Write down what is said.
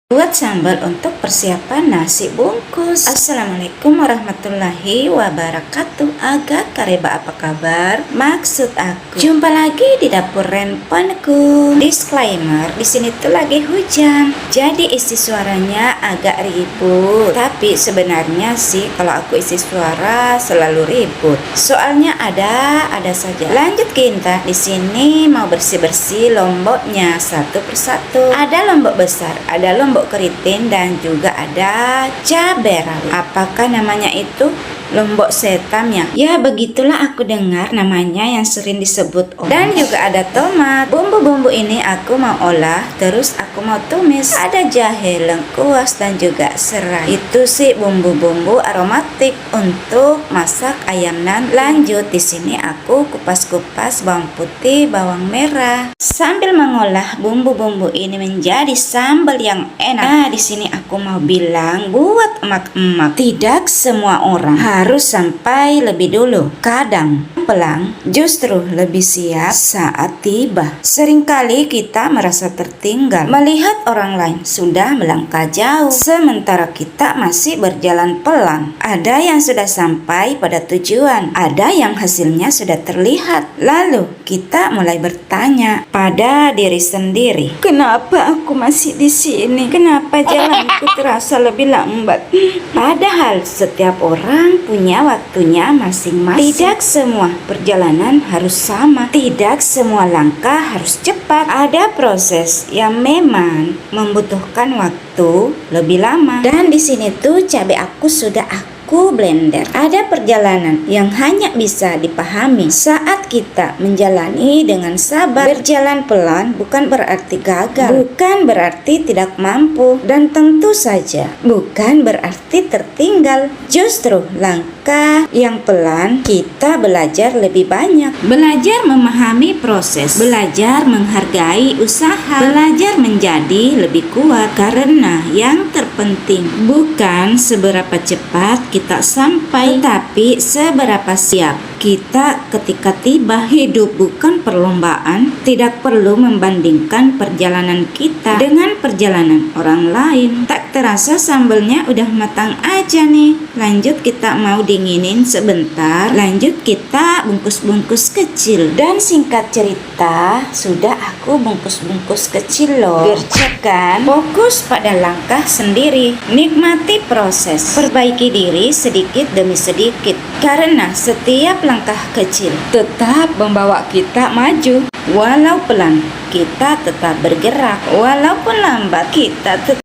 Buat sambal untuk persiapan nasi bungkus. Assalamualaikum warahmatullahi wabarakatuh. Agak kareba, apa kabar? Maksud aku, jumpa lagi di dapur Renponku. Disclaimer, di sini tuh lagi hujan, jadi isi suaranya agak ribut. Tapi sebenarnya sih kalau aku isi suara selalu ribut. Soalnya ada saja. Lanjut kita. Di sini mau bersih-bersih lomboknya satu persatu. Ada lombok besar, ada lombok keriting, dan juga ada cabai rawit. Apakah namanya itu? Lombok setam ya? Ya begitulah aku dengar namanya yang sering disebut orang. Dan juga ada tomat. Bumbu-bumbu ini aku mau olah, terus aku mau tumis. Ada jahe, lengkuas, dan juga serai. Itu sih bumbu-bumbu aromatik untuk masak ayam nan. Lanjut, di sini aku kupas-kupas bawang putih, bawang merah. Sambil mengolah bumbu-bumbu ini menjadi sambal yang enak. Nah, di sini aku mau bilang buat emak-emak, tidak semua orang harus sampai lebih dulu. Kadang pelang justru lebih siap saat tiba. Seringkali kita merasa tertinggal melihat orang lain sudah melangkah jauh, sementara kita masih berjalan pelan. Ada yang sudah sampai pada tujuan, ada yang hasilnya sudah terlihat. Lalu kita mulai bertanya pada diri sendiri, kenapa aku masih di sini? Kenapa jalanku terasa lebih lambat? Padahal setiap orang punya waktunya masing-masing. Tidak semua perjalanan harus sama, tidak semua langkah harus cepat. Ada proses yang memang membutuhkan waktu lebih lama. Dan di sini tuh cabai aku sudah aku blender. Ada perjalanan yang hanya bisa dipahami saat kita menjalani dengan sabar. Berjalan pelan bukan berarti gagal, bukan berarti tidak mampu, dan tentu saja bukan berarti tertinggal. Justru langkah yang pelan kita belajar lebih banyak, belajar memahami proses, belajar menghargai usaha, belajar menjadi lebih kuat. Karena yang terpenting bukan seberapa cepat kita sampai, tapi seberapa siap kita ketika tiba. Hidup bukan perlombaan, tidak perlu membandingkan perjalanan kita dengan perjalanan orang lain. Tak terasa sambalnya udah matang aja nih. Lanjut, kita mau dinginin sebentar. Lanjut, kita bungkus-bungkus kecil. Dan singkat cerita, sudah aku bungkus-bungkus kecil loh. Gercep kan? Fokus pada langkah sendiri, nikmati proses, perbaiki diri sedikit demi sedikit, karena setiap langkah kecil tetap membawa kita maju. Walau pelan, kita tetap bergerak. Walaupun lambat, kita tetap